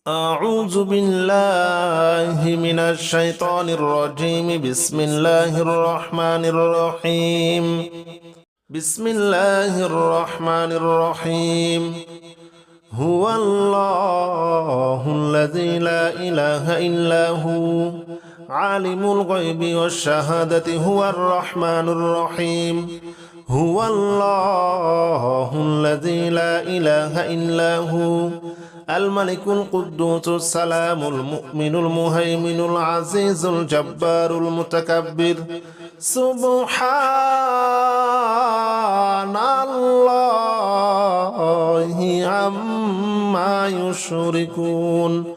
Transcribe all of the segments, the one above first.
أعوذ بالله من الشيطان الرجيم. بسم الله الرحمن الرحيم. بسم الله الرحمن الرحيم. هو الله الذي لا إله إلا هو عالم الغيب والشهادة هو الرحمن الرحيم. هو الله الذي لا إله إلا هو الملك القدوس السلام المؤمن المهيمن العزيز الجبار المتكبر. سبحان الله عما يشركون.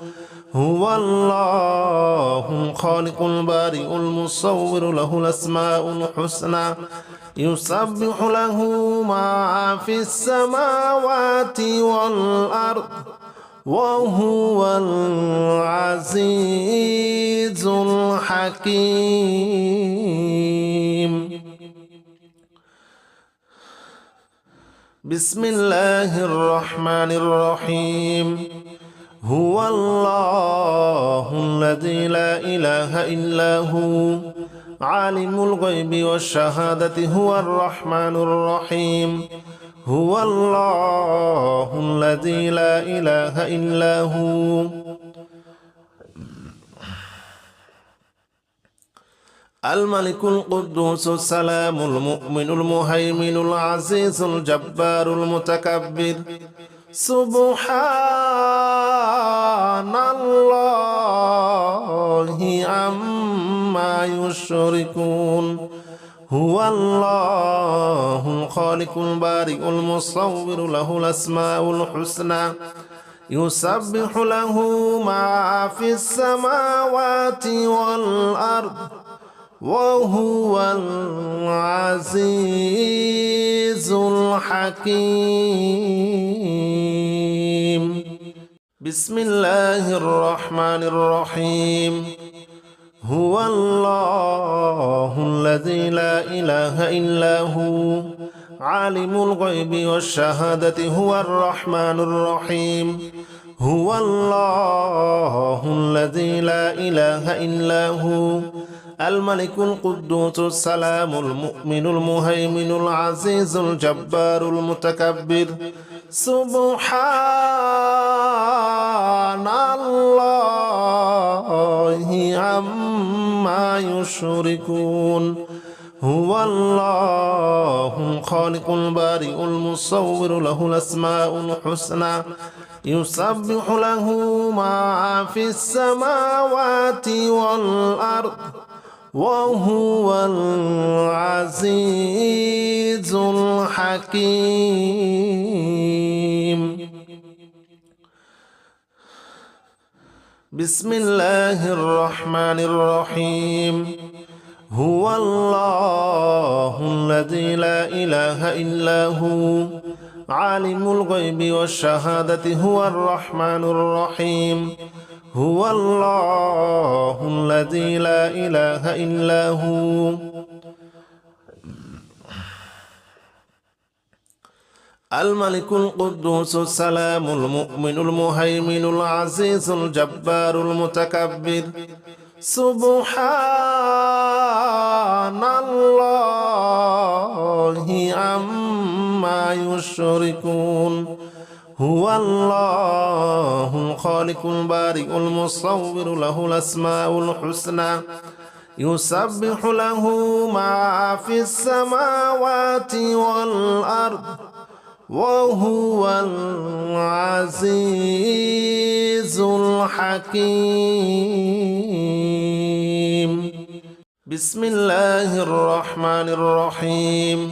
هو الله الخالق البارئ المصور له الأسماء الحسنى يسبح له ما في السماوات والأرض وهو العزيز الحكيم. بسم الله الرحمن الرحيم. هو الله الذي لا إله إلا هو عالم الغيب والشهادة هو الرحمن الرحيم. هو الله الذي لا إله إلا هو الملك القدوس السلام المؤمن المهيمن العزيز الجبار المتكبر. سبحان الله عما يشركون. هو الله الخالق البارئ المصور له الأسماء الحسنى يسبح له ما في السماوات والأرض وهو العزيز الحكيم. بسم الله الرحمن الرحيم. هو الله الذي لا إله إلا هو عالم الغيب والشهادة هو الرحمن الرحيم. هو الله الذي لا إله إلا هو الملك القدوس السلام المؤمن المهيمن العزيز الجبار المتكبر. سبحان الله عما يشركون. هو الله الخالق البارئ المصور له الأسماء الحسنى يسبح له ما في السماوات والأرض وهو العزيز الحكيم. بسم الله الرحمن الرحيم. هو الله الذي لا إله إلا هو عالم الغيب والشهادة هو الرحمن الرحيم. هو الله الذي لا إله إلا هو الملك القدوس السلام المؤمن المهيمن العزيز الجبار المتكبر. سبحان الله عما يشركون. هو الله الخالق البارئ المصور له الأسماء الحسنى يسبح له ما في السماوات والأرض وهو العزيز الحكيم. بسم الله الرحمن الرحيم.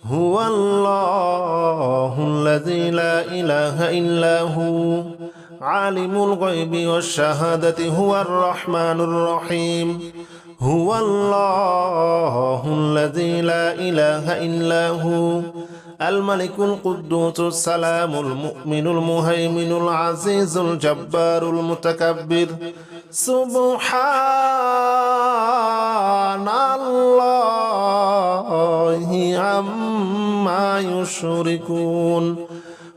هو الله الذي لا إله إلا هو عالم الغيب والشهادة هو الرحمن الرحيم. هو الله الذي لا إله إلا هو الملك القدوس السلام المؤمن المهيمن العزيز الجبار المتكبر. سبحان الله عما يشركون.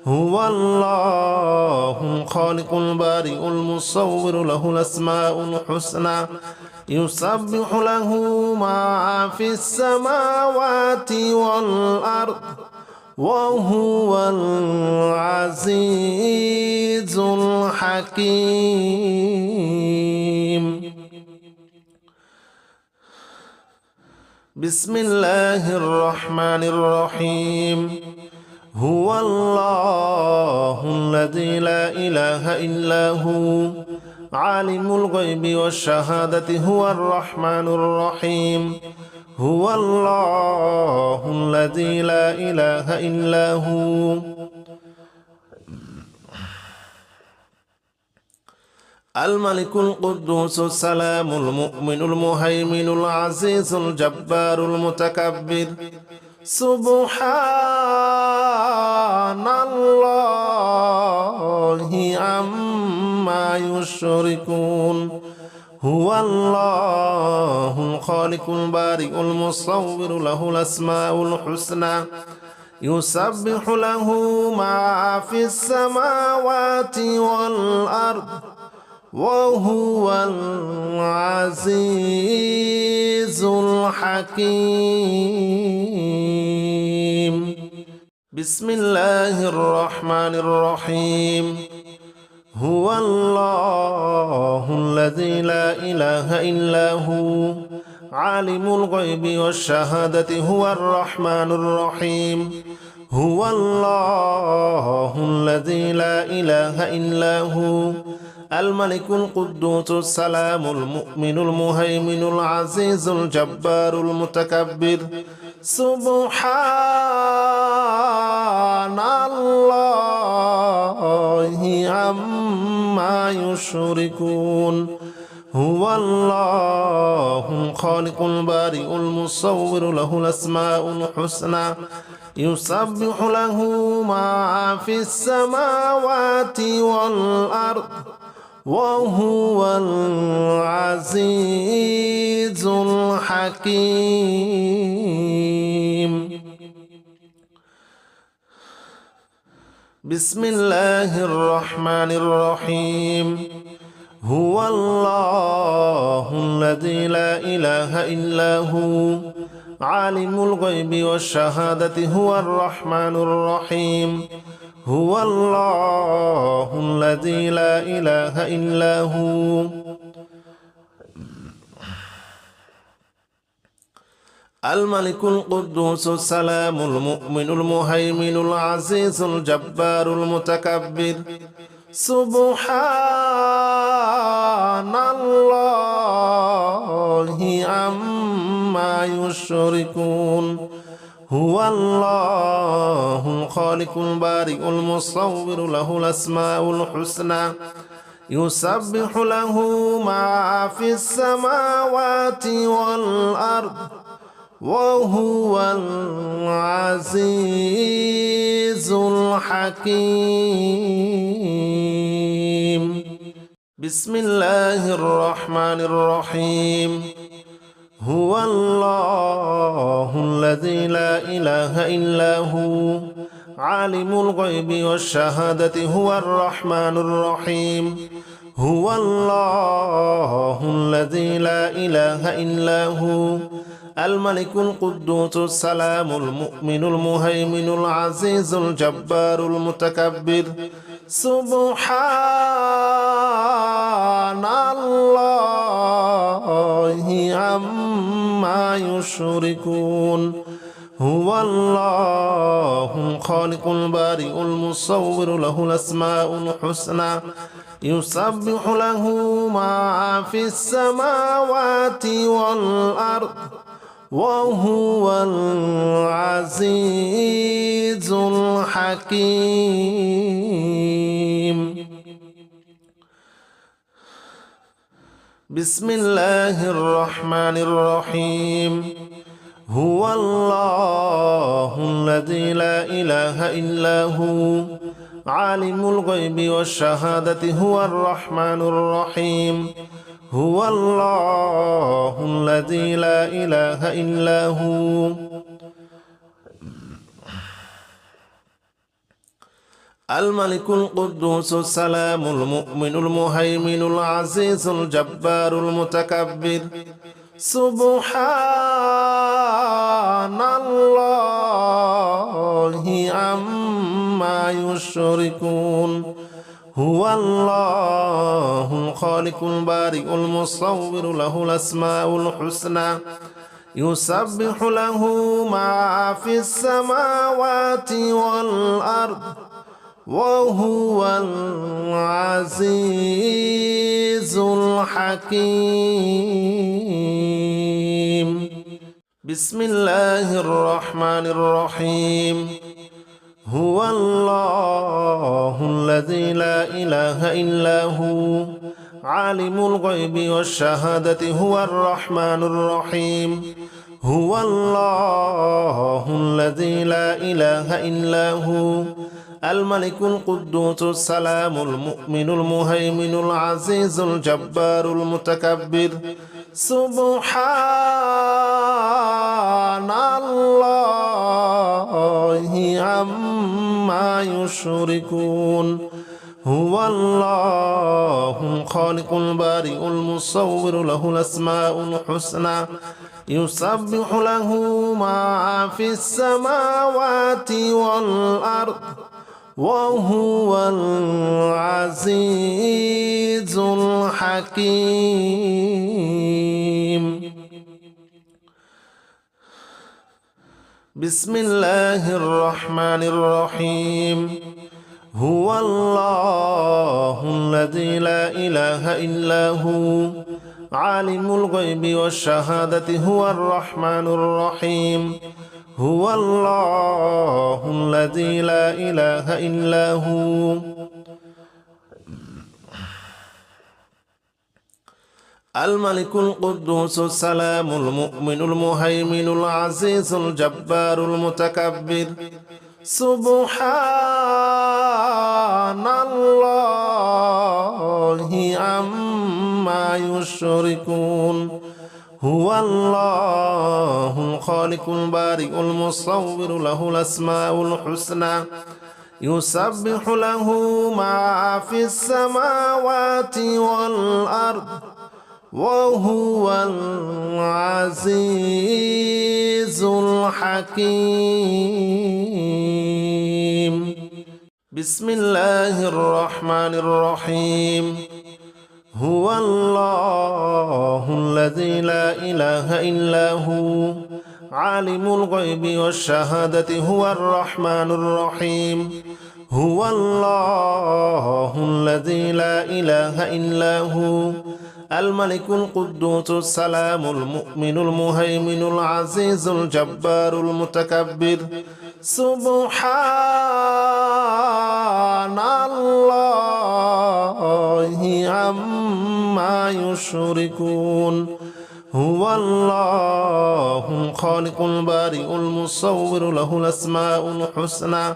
هو الله الخالق البارئ المصور له الأسماء الحسنى يسبح له ما في السماوات والأرض وهو العزيز الحكيم بسم الله الرحمن الرحيم هو الله الذي لا إله إلا هو عالم الغيب والشهادة هو الرحمن الرحيم هو الله الذي لا إله إلا هو الملك القدوس السلام المؤمن المهيمن العزيز الجبار المتكبر سبحان الله عما يشركون هو الله الخالق البارئ المصور له الأسماء الحسنى يسبح له ما في السماوات والأرض وهو العزيز الحكيم بسم الله الرحمن الرحيم هو الله الذي لا إله إلا هو عالم الغيب والشهادة هو الرحمن الرحيم هو الله الذي لا إله إلا هو الملك القدوس السلام المؤمن المهيمن العزيز الجبار المتكبر سبحان الله عما يشركون هو الله الخالق البارئ المصور له الأسماء الحسنى يسبح له ما في السماوات والأرض وهو العزيز الحكيم بسم الله الرحمن الرحيم هو الله الذي لا إله إلا هو عالم الغيب والشهادة هو الرحمن الرحيم هو الله الذي لا إله إلا هو الملك القدوس السلام المؤمن المهيمن العزيز الجبار المتكبر سبحان الله عما يشركون هو الله الخالق البارئ المصور له الأسماء الحسنى يسبح له ما في السماوات والأرض وهو العزيز الحكيم بسم الله الرحمن الرحيم هو الله الذي لا إله إلا هو عالم الغيب والشهادة هو الرحمن الرحيم هو الله الذي لا إله إلا هو الملك القدوس السلام المؤمن المهيمن العزيز الجبار المتكبر سبحان الله عما يشركون هو الله الخالق البارئ المصور له الأسماء الحسنى يسبح له ما في السماوات والأرض وهو العزيز الحكيم بسم الله الرحمن الرحيم هو الله الذي لا إله إلا هو عالم الغيب والشهادة هو الرحمن الرحيم هو الله الذي لا إله إلا هو الملك القدوس السلام المؤمن المهيمن العزيز الجبار المتكبر سبحان الله عما يشركون هو الله الخالق البارئ المصور له الأسماء الحسنى يسبح له ما في السماوات والأرض وهو العزيز الحكيم بسم الله الرحمن الرحيم هو الله الذي لا إله إلا هو عالم الغيب والشهادة هو الرحمن الرحيم هو الله الذي لا إله إلا هو الملك القدوس السلام المؤمن المهيمن العزيز الجبار المتكبر سبحان الله عما يشركون هو الله الخالق البارئ المصور له الأسماء الحسنى يسبح له ما في السماوات والأرض وهو العزيز الحكيم بسم الله الرحمن الرحيم هو الله الذي لا إله إلا هو عالم الغيب والشهادة هو الرحمن الرحيم هو الله الذي لا إله إلا هو الملك القدوس السلام المؤمن المهيمن العزيز الجبار المتكبر سبحان الله عما يشركون هو الله الخالق البارئ المصور له الأسماء الحسنى يسبح له ما في السماوات والأرض وهو العزيز الحكيم بسم الله الرحمن الرحيم هو الله الذي لا إله إلا هو عالم الغيب والشهادة هو الرحمن الرحيم هو الله الذي لا إله إلا هو الملك القدوس السلام المؤمن المهيمن العزيز الجبار المتكبر سبحان الله عما يشركون هو الله الخالق البارئ المصور له الأسماء الحسنى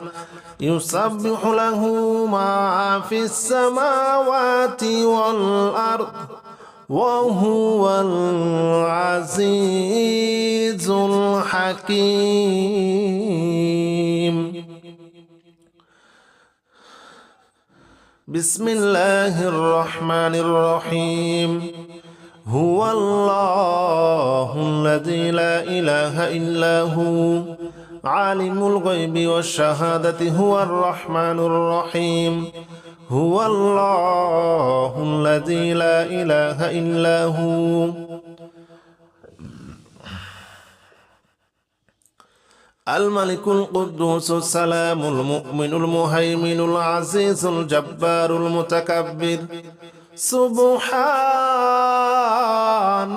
يسبح له ما في السماوات والأرض وهو العزيز الحكيم بسم الله الرحمن الرحيم هو الله الذي لا إله إلا هو عالم الغيب والشهادة هو الرحمن الرحيم هو الله الذي لا إله إلا هو الملك القدوس السلام المؤمن المهيمن العزيز الجبار المتكبر سبحان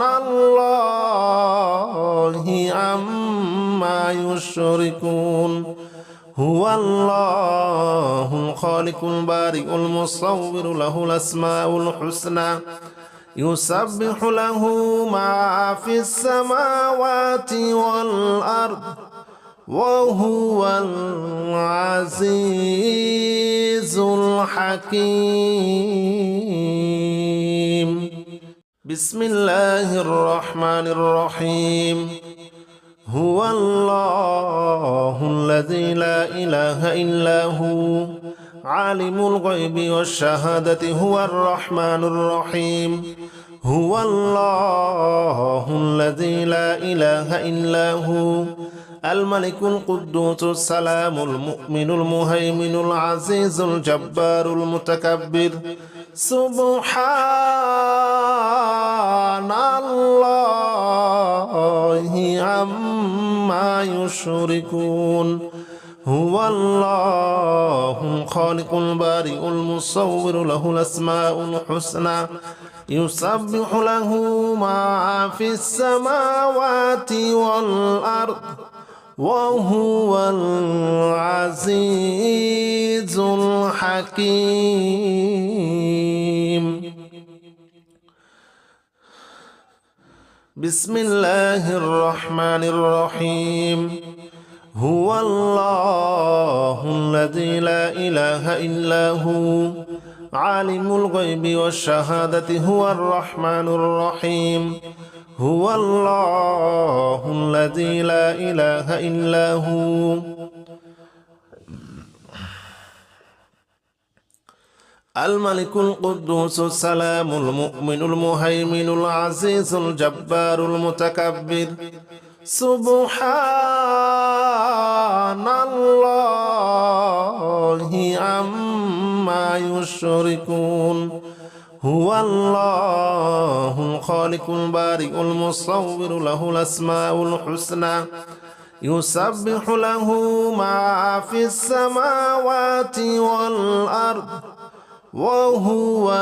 الله عما يشركون هو الله الخالق البارئ المصور له الأسماء الحسنى يسبح له ما في السماوات والأرض وهو العزيز الحكيم بسم الله الرحمن الرحيم هو الله الذي لا إله إلا هو عالم الغيب والشهادة هو الرحمن الرحيم هو الله الذي لا إله إلا هو الملك القدوس السلام المؤمن المهيمن العزيز الجبار المتكبر سبحان الله عما يشركون هو الله الخالق البارئ المصور له الأسماء الحسنى يسبح له ما في السماوات والأرض وهو العزيز الحكيم بسم الله الرحمن الرحيم هو الله الذي لا إله إلا هو عالم الغيب والشهادة هو الرحمن الرحيم هو الله الذي لا إله إلا هو الملك القدوس السلام المؤمن المهيمن العزيز الجبار المتكبر سبحان الله عما يشركون هو الله الخالق البارئ المصور له الأسماء الحسنى يسبح له ما في السماوات والأرض وهو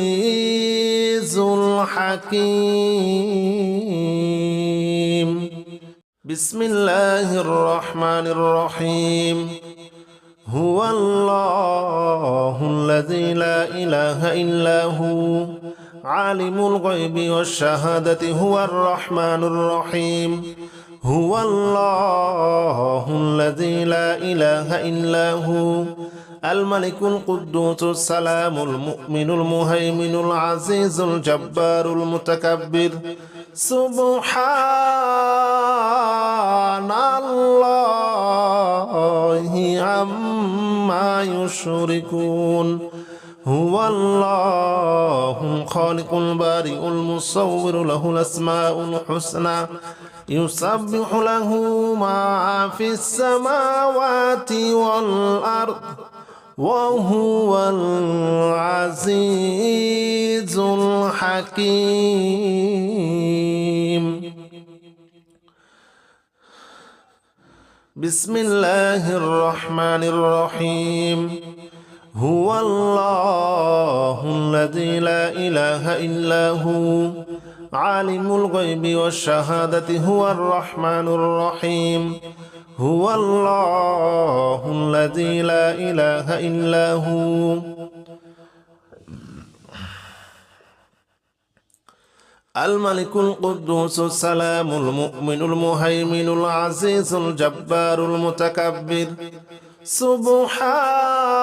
العزيز الحكيم بسم الله الرحمن الرحيم هو الله الذي لا إله إلا هو عالم الغيب والشهادة هو الرحمن الرحيم هو الله الذي لا إله إلا هو الملك القدوس السلام المؤمن المهيمن العزيز الجبار المتكبر سبحان الله عما يشركون هو الله الخالق البارئ المصور له الأسماء الحسنى يسبح له ما في السماوات والأرض وهو العزيز الحكيم بسم الله الرحمن الرحيم هو الله الذي لا إله إلا هو عالم الغيب والشهادة هو الرحمن الرحيم هو الله الذي لا إله إلا هو الملك القدوس السلام المؤمن المهيمن العزيز الجبار المتكبر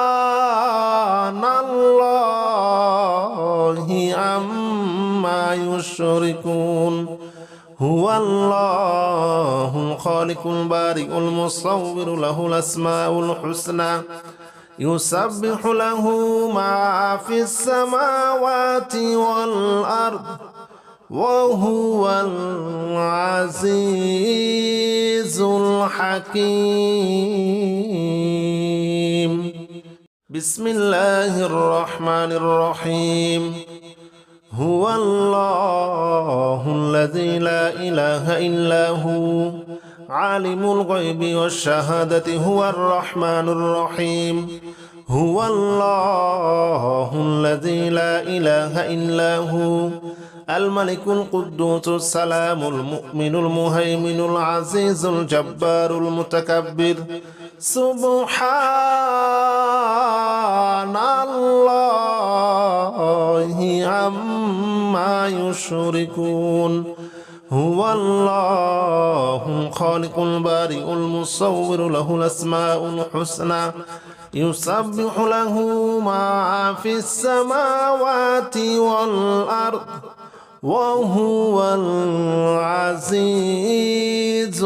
سبحان الله عما يشركون هو الله الخالق البارئ المصور له الأسماء الحسنى يسبح له ما في السماوات والأرض وهو العزيز الحكيم بسم الله الرحمن الرحيم هو الله الذي لا إله إلا هو عالم الغيب والشهادة هو الرحمن الرحيم هو الله الذي لا إله إلا هو الملك القدوس السلام المؤمن المهيمن العزيز الجبار المتكبر سبحان الله عما يشركون هو الله الخالق البارئ المصور له الأسماء الحسنى يسبح له ما في السماوات والأرض وهو العزيز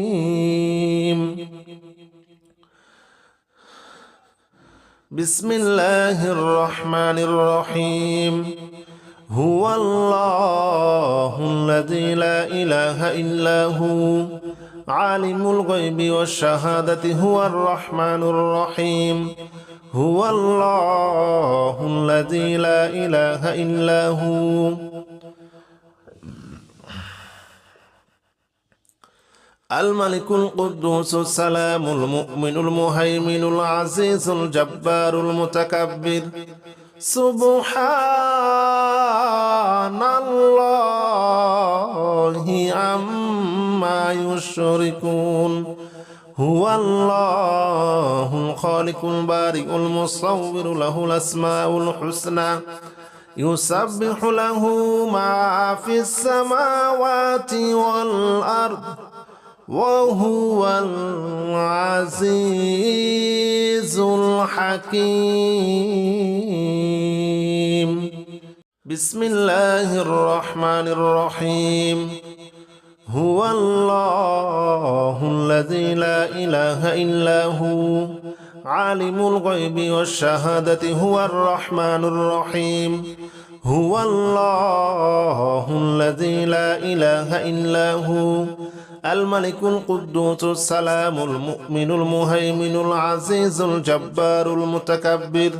الحكيم بسم الله الرحمن الرحيم هو الله الذي لا إله إلا هو عالم الغيب والشهادة هو الرحمن الرحيم هو الله الذي لا إله إلا هو الملك القدوس السلام المؤمن المهيمن العزيز الجبار المتكبر سبحان الله عما يشركون هو الله الخالق البارئ المصور له الأسماء الحسنى يسبح له ما في السماوات والأرض وهو العزيز الحكيم بسم الله الرحمن الرحيم هو الله الذي لا إله إلا هو عالم الغيب والشهادة هو الرحمن الرحيم هو الله الذي لا إله إلا هو الملك القدوس السلام المؤمن المهيمن العزيز الجبار المتكبر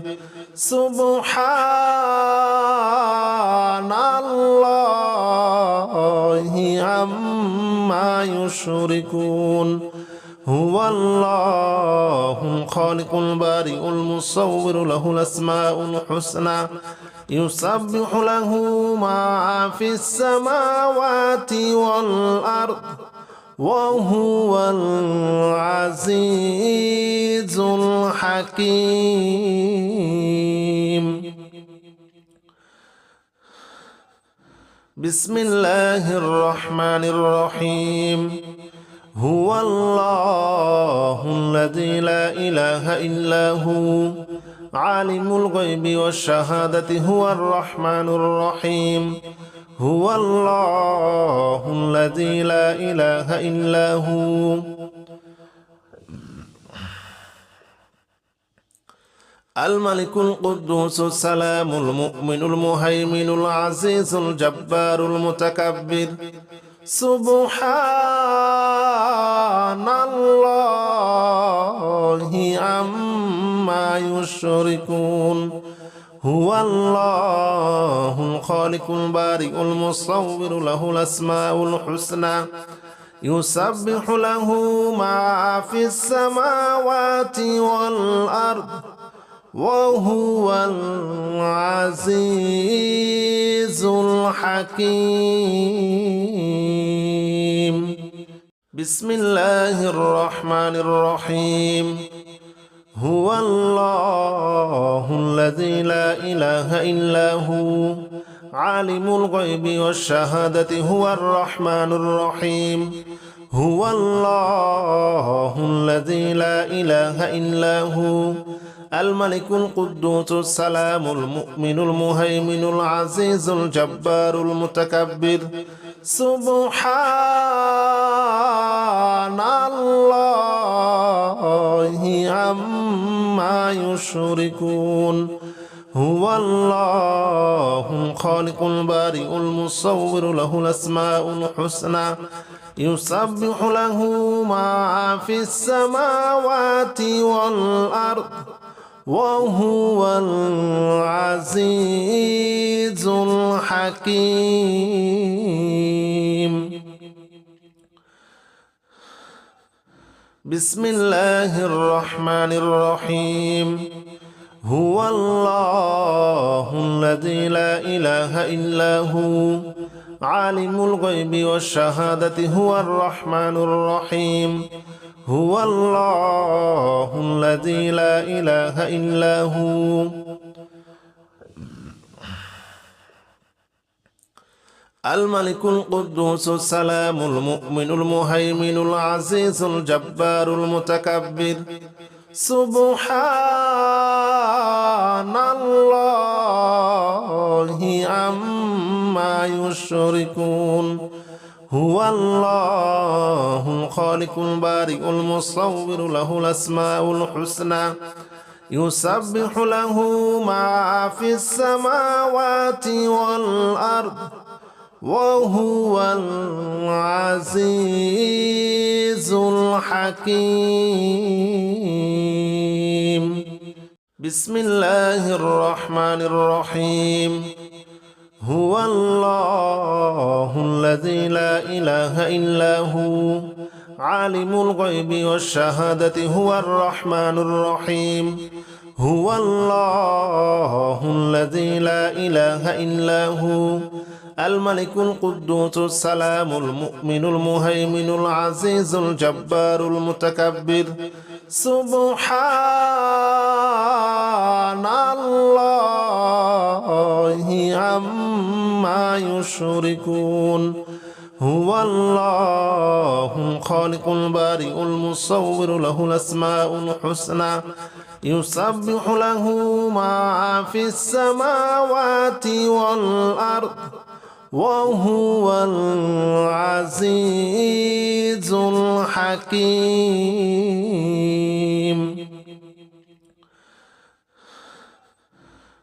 سبحان الله عما يشركون هو الله الخالق البارئ المصور له الأسماء الحسنى يسبح له ما في السماوات والأرض وهو العزيز الحكيم بسم الله الرحمن الرحيم هو الله الذي لا إله إلا هو عالم الغيب والشهادة هو الرحمن الرحيم هو الله الذي لا إله إلا هو الملك القدوس السلام المؤمن المهيمن العزيز الجبار المتكبر سبحان الله عما يشركون هو الله الخالق البارئ المصور له الأسماء الحسنى يسبح له ما في السماوات والأرض وهو العزيز الحكيم بسم الله الرحمن الرحيم هو الله الذي لا إله إلا هو عالم الغيب والشهادة هو الرحمن الرحيم هو الله الذي لا إله إلا هو الملك القدوس السلام المؤمن المهيمن العزيز الجبار المتكبر سبحان الله عما يشركون هو الله الخالق البارئ المصور له الأسماء الحسنى يسبح له ما في السماوات والأرض وهو العزيز الحكيم بسم الله الرحمن الرحيم هو الله الذي لا إله إلا هو عالم الغيب والشهادة هو الرحمن الرحيم هو الله الذي لا إله إلا هو الملك القدوس السلام المؤمن المهيمن العزيز الجبار المتكبر سبحان الله عما يشركون هو الله الخالق البارئ المصور له الأسماء الحسنى يسبح له ما في السماوات والأرض وهو العزيز الحكيم بسم الله الرحمن الرحيم هو الله الذي لا إله إلا هو عالم الغيب والشهادة هو الرحمن الرحيم هو الله الذي لا إله إلا هو الملك القدوس السلام المؤمن المهيمن العزيز الجبار المتكبر سبحان الله عما يشركون هو الله الخالق البارئ المصور له الأسماء الحسنى يسبح له ما في السماوات والأرض وهو العزيز الحكيم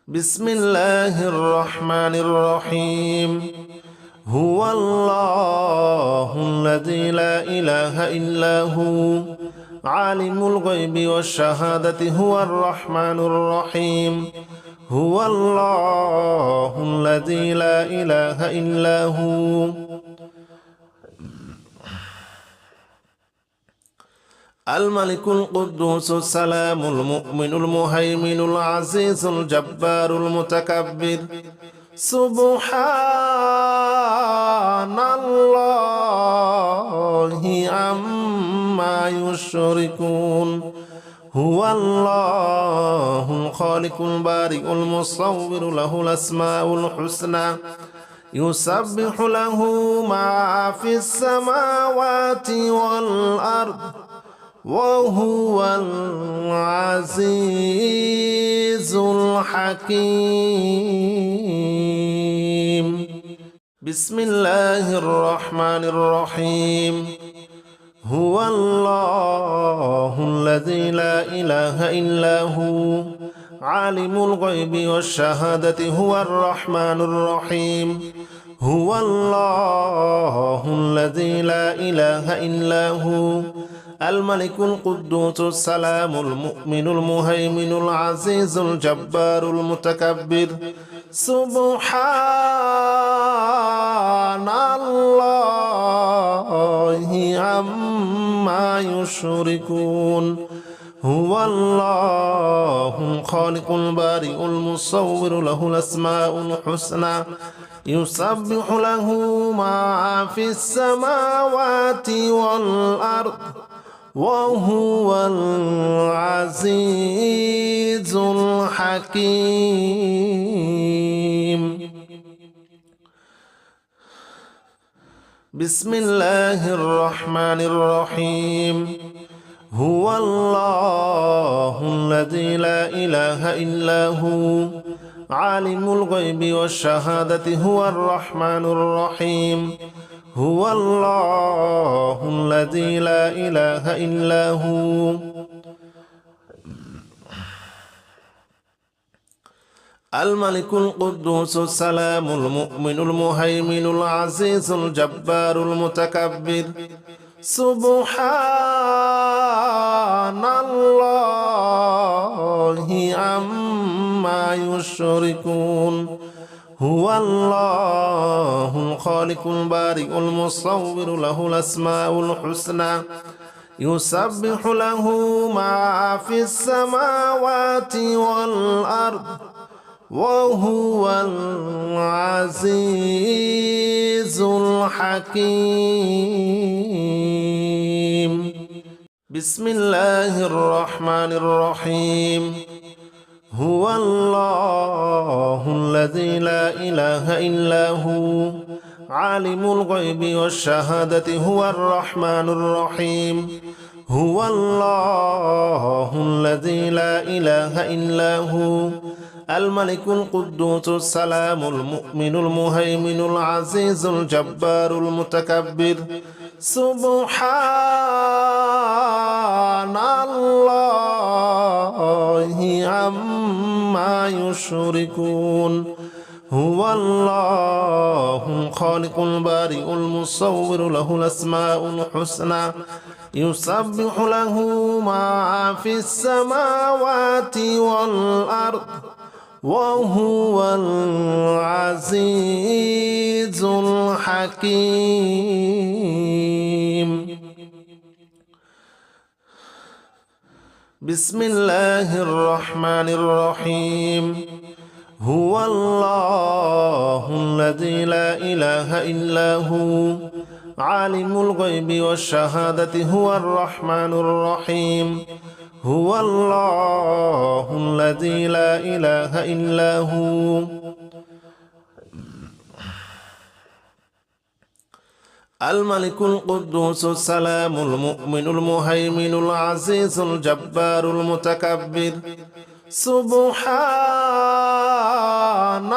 بسم الله الرحمن الرحيم هو الله الذي لا إله إلا هو عالم الغيب والشهادة هو الرحمن الرحيم هو الله الذي لا إله إلا هو الملك القدوس السلام المؤمن المهيمن العزيز الجبار المتكبر سبحان الله عما يشركون هو الله الخالق البارئ المصور له الأسماء الحسنى يسبح له ما في السماوات والأرض وهو العزيز الحكيم بسم الله الرحمن الرحيم هو الله الذي لا إله إلا هو عالم الغيب والشهادة هو الرحمن الرحيم هو الله الذي لا إله إلا هو الملك القدوس السلام المؤمن المهيمن العزيز الجبار المتكبر سبحان الله عما يشركون هو الله الخالق البارئ المصور له الأسماء الحسنى يسبح له ما في السماوات والأرض وهو العزيز الحكيم بسم الله الرحمن الرحيم هو الله الذي لا إله إلا هو عالم الغيب والشهادة هو الرحمن الرحيم هو الله الذي لا إله إلا هو الملك القدوس السلام المؤمن المهيمن العزيز الجبار المتكبر سبحان الله عما يشركون هو الله الخالق البارئ المصور له الأسماء الحسنى يسبح له ما في السماوات والأرض وهو العزيز الحكيم بسم الله الرحمن الرحيم هو الله الذي لا إله إلا هو عالم الغيب والشهادة هو الرحمن الرحيم هو الله الذي لا إله إلا هو الملك القدوس السلام المؤمن المهيمن العزيز الجبار المتكبر سبحان الله الله عما يشركون هو الله الخالق البارئ المصور له الأسماء الحسنى يسبح له ما في السماوات والأرض وهو العزيز الحكيم بسم الله الرحمن الرحيم هو الله الذي لا إله إلا هو عالم الغيب والشهادة هو الرحمن الرحيم هو الله الذي لا إله إلا هو الملك القدوس السلام المؤمن المهيمن العزيز الجبار المتكبر سبحان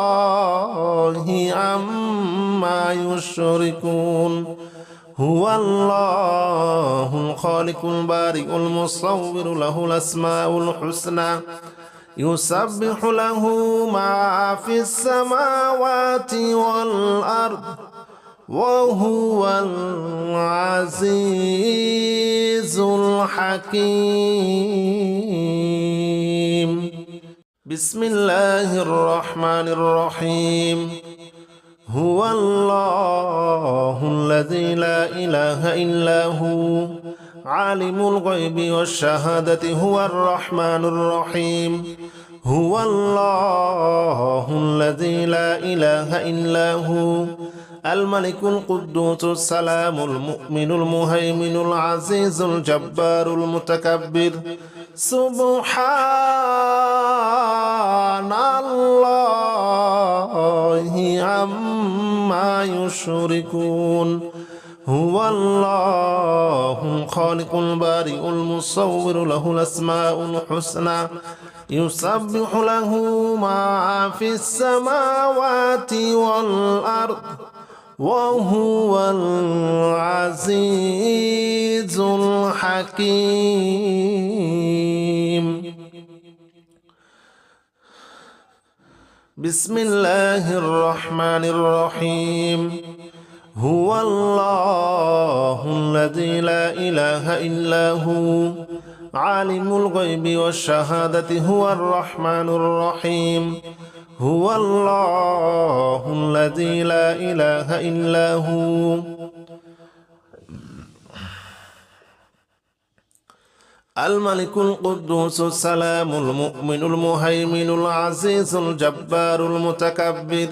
الله عما يشركون هو الله الخالق البارئ المصور له الأسماء الحسنى يسبح له ما في السماوات والأرض وهو العزيز الحكيم بسم الله الرحمن الرحيم هو الله الذي لا إله إلا هو عالم الغيب والشهادة هو الرحمن الرحيم هو الله الذي لا إله إلا هو الملك القدوس السلام المؤمن المهيمن العزيز الجبار المتكبر سبحان الله عما يشركون هو الله الخالق البارئ المصور له الأسماء الحسنى يسبح له ما في السماوات والأرض وهو العزيز الحكيم بسم الله الرحمن الرحيم هو الله الذي لا إله إلا هو عالم الغيب والشهادة هو الرحمن الرحيم هو الله الذي لا إله إلا هو الملك القدوس السلام المؤمن المهيمن العزيز الجبار المتكبر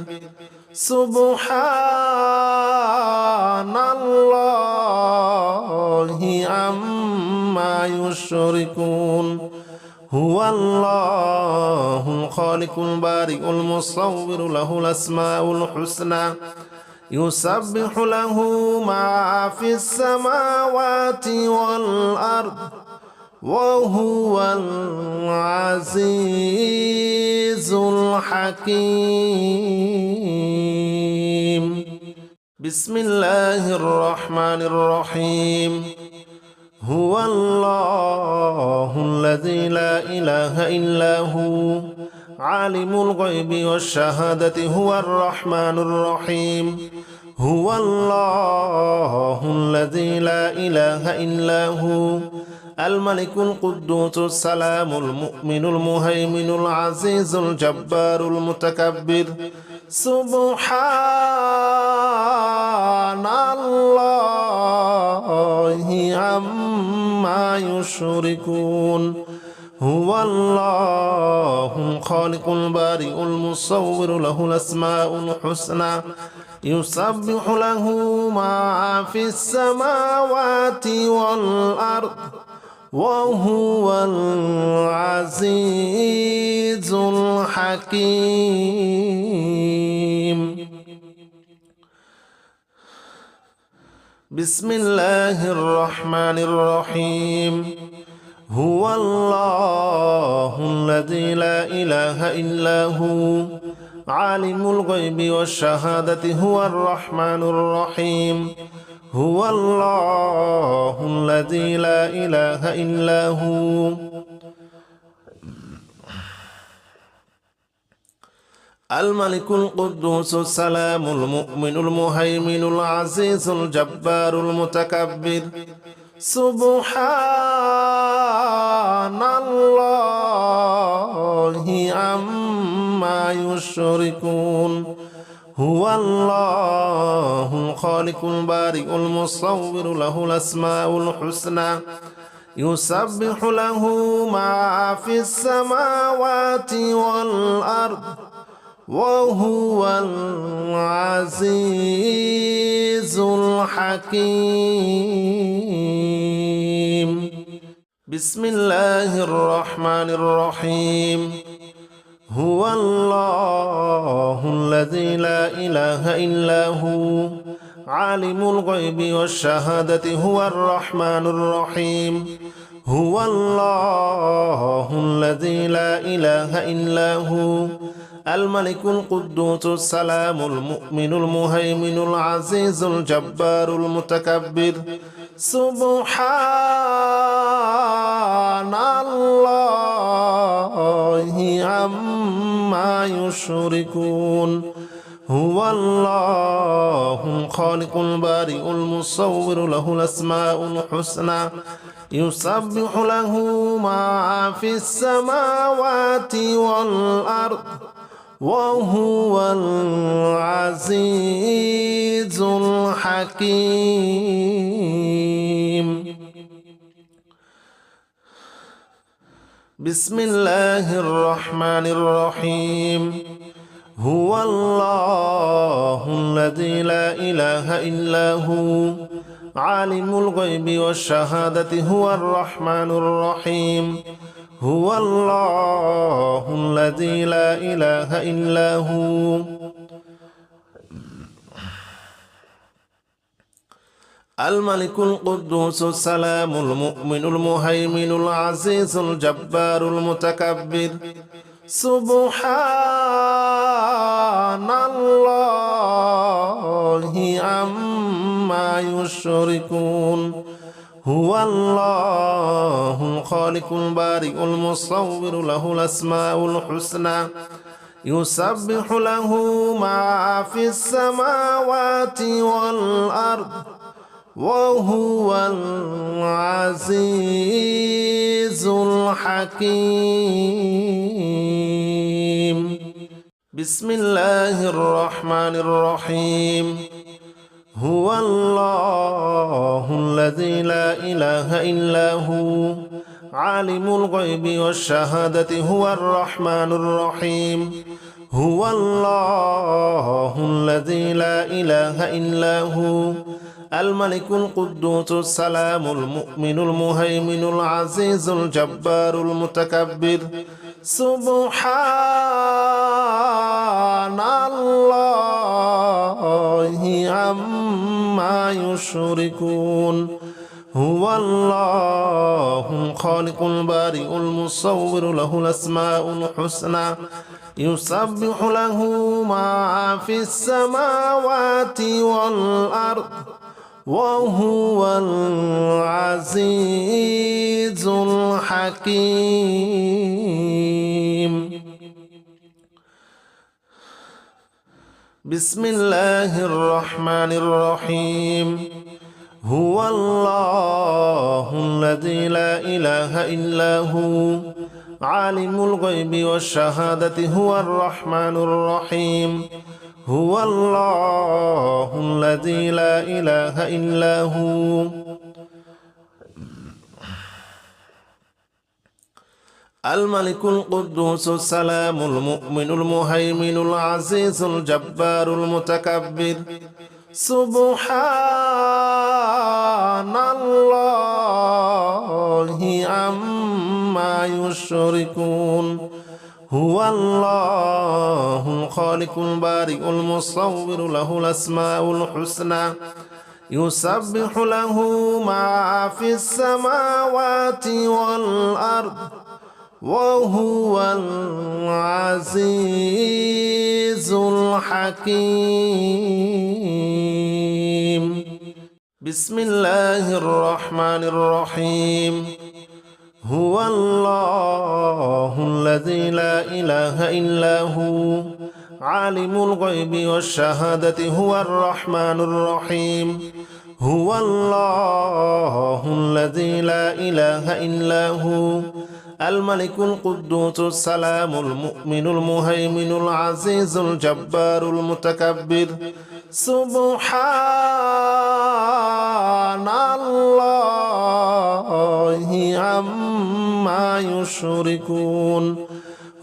سبحان الله عما يشركون هو الله الخالق البارئ المصور له الأسماء الحسنى يسبح له ما في السماوات والأرض وهو العزيز الحكيم بسم الله الرحمن الرحيم هو الله الذي لا إله إلا هو عالم الغيب والشهادة هو الرحمن الرحيم هو الله الذي لا إله إلا هو الملك القدوس السلام المؤمن المهيمن العزيز الجبار المتكبر سبحان الله عما يشركون هو الله الخالق البارئ المصور له الأسماء الحسنى يسبح له ما في السماوات والأرض وهو العزيز الحكيم بسم الله الرحمن الرحيم هو الله الذي لا إله إلا هو عالم الغيب والشهادة هو الرحمن الرحيم هو الله الذي لا إله إلا هو الملك القدوس السلام المؤمن المهيمن العزيز الجبار المتكبر سبحان الله عما يشركون هو الله الخالق البارئ المصور له الأسماء الحسنى يسبح له ما في السماوات والأرض وهو العزيز الحكيم بسم الله الرحمن الرحيم هو الله الذي لا إله إلا هو عالم الغيب والشهادة هو الرحمن الرحيم هو الله الذي لا إله إلا هو الملك القدوس السلام المؤمن المهيمن العزيز الجبار المتكبر سبحان الله عما يشركون هو الله الخالق البارئ المصور له الأسماء الحسنى يسبح له ما في السماوات والأرض وهو العزيز الحكيم بسم الله الرحمن الرحيم هو الله الذي لا إله إلا هو عالم الغيب والشهادة هو الرحمن الرحيم هو الله الذي لا إله إلا هو الملك القدوس السلام المؤمن المهيمن العزيز الجبار المتكبر سبحان الله عما يشركون هو الله الخالق البارئ المصور له الأسماء الحسنى يسبح له ما في السماوات والأرض وهو العزيز الحكيم بسم الله الرحمن الرحيم هو الله الذي لا إله إلا هو عالم الغيب والشهادة هو الرحمن الرحيم هو الله الذي لا إله إلا هو الملك القدوس السلام المؤمن المهيمن العزيز الجبار المتكبر سبحان الله عما يشركون هو الله الخالق البارئ المصور له الأسماء الحسنى يسبح له ما في السماوات والأرض وهو العزيز الحكيم بسم الله الرحمن الرحيم هو الله الذي لا إله إلا هو عالم الغيب والشهادة هو الرحمن الرحيم هو الله الذي لا إله إلا هو الملك القدوس السلام المؤمن المهيمن العزيز الجبار المتكبر سبحان الله عما يشركون هو الله الخالق البارئ المصور له الأسماء الحسنى يسبح له ما في السماوات والأرض وهو العزيز الحكيم بسم الله الرحمن الرحيم هو الله الذي لا إله إلا هو عالم الغيب والشهادة هو الرحمن الرحيم هو الله الذي لا إله إلا هو الملك القدوس السلام المؤمن المهيمن العزيز الجبار المتكبر سبحان الله عما يشركون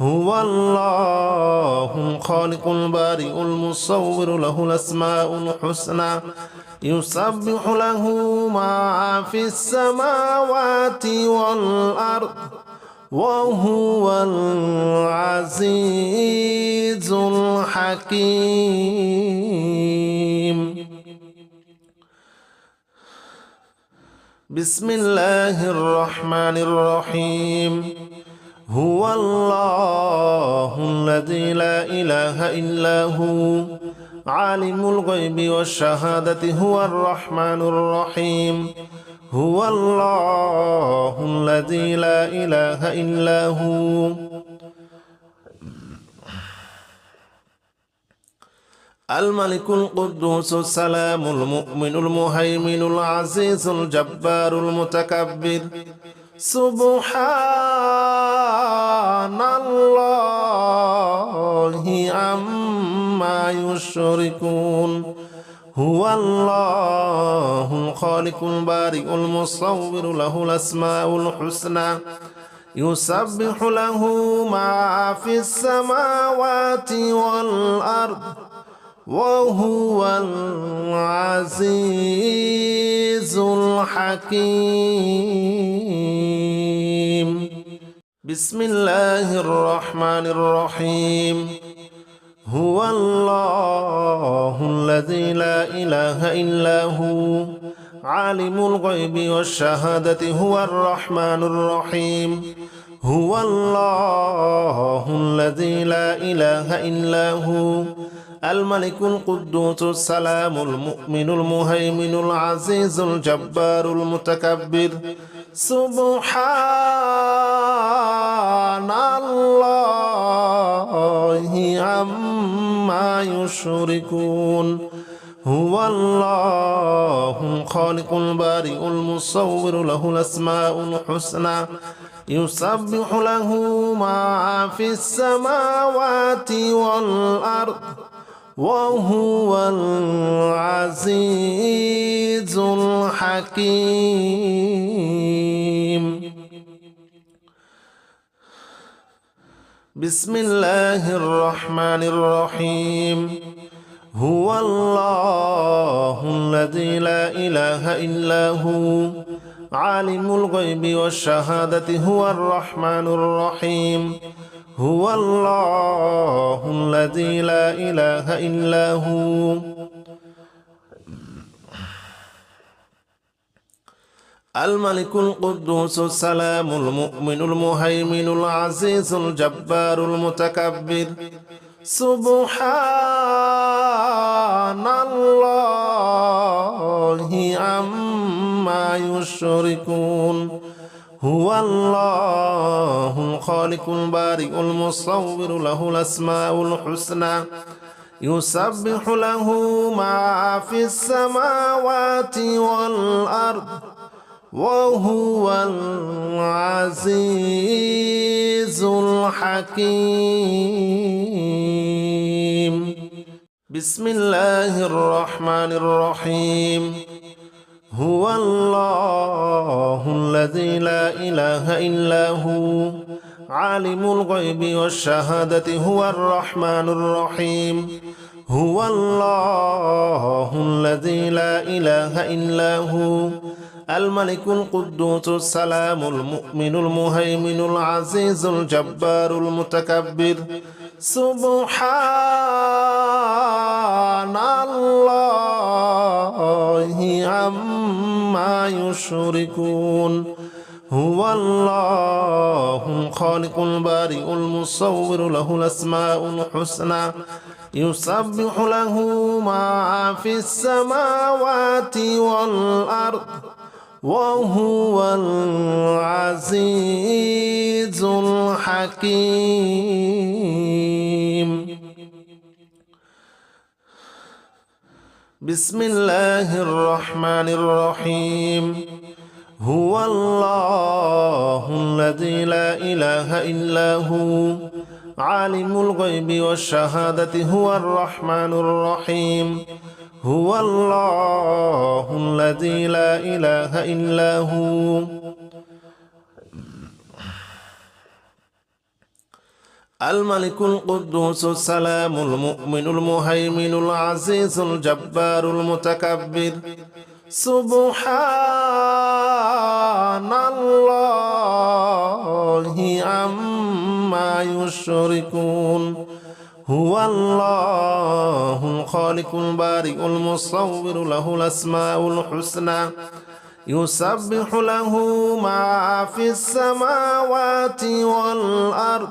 هو الله الخالق البارئ المصور له الأسماء الحسنى يسبح له ما في السماوات والأرض وهو العزيز الحكيم بسم الله الرحمن الرحيم هو الله الذي لا إله إلا هو عالم الغيب والشهادة هو الرحمن الرحيم هو الله الذي لا إله إلا هو الملك القدوس السلام المؤمن المهيمن العزيز الجبار المتكبر سبحان الله عما يشركون هو الله الخالق البارئ المصور له الأسماء الحسنى يسبح له ما في السماوات والأرض وهو العزيز الحكيم بسم الله الرحمن الرحيم هو الله الذي لا إله إلا هو عالم الغيب والشهادة هو الرحمن الرحيم هو الله الذي لا إله إلا هو الملك القدوس السلام المؤمن المهيمن العزيز الجبار المتكبر سبحان الله عما يشركون هو الله الخالق البارئ المصور له الأسماء الحسنى يسبح له ما في السماوات والأرض وهو العزيز الحكيم بسم الله الرحمن الرحيم هو الله الذي لا إله إلا هو عالم الغيب والشهادة هو الرحمن الرحيم هو الله الذي لا إله إلا هو الملك القدوس السلام المؤمن المهيمن العزيز الجبار المتكبر سبحان الله عما يشركون هو الله الخالق البارئ المصور له الأسماء الحسنى يسبح له ما في السماوات والأرض وهو العزيز الحكيم بسم الله الرحمن الرحيم هو الله الذي لا إله إلا هو عالم الغيب والشهادة هو الرحمن الرحيم هو الله الذي لا إله إلا هو الملك القدوس السلام المؤمن المهيمن العزيز الجبار المتكبر سبحان الله عما يشركون هو الله الخالق البارئ المصور له الأسماء الحسنى يسبح له ما في السماوات والأرض وهو العزيز الحكيم بسم الله الرحمن الرحيم هو الله الذي لا إله إلا هو عالم الغيب والشهادة هو الرحمن الرحيم هو الله الذي لا إله إلا هو الملك القدوس السلام المؤمن المهيمن العزيز الجبار المتكبر سبحان الله عما يشركون هو الله الخالق البارئ المصور له الأسماء الحسنى يسبح له ما في السماوات والأرض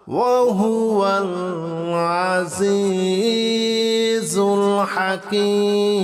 وهو العزيز الحكيم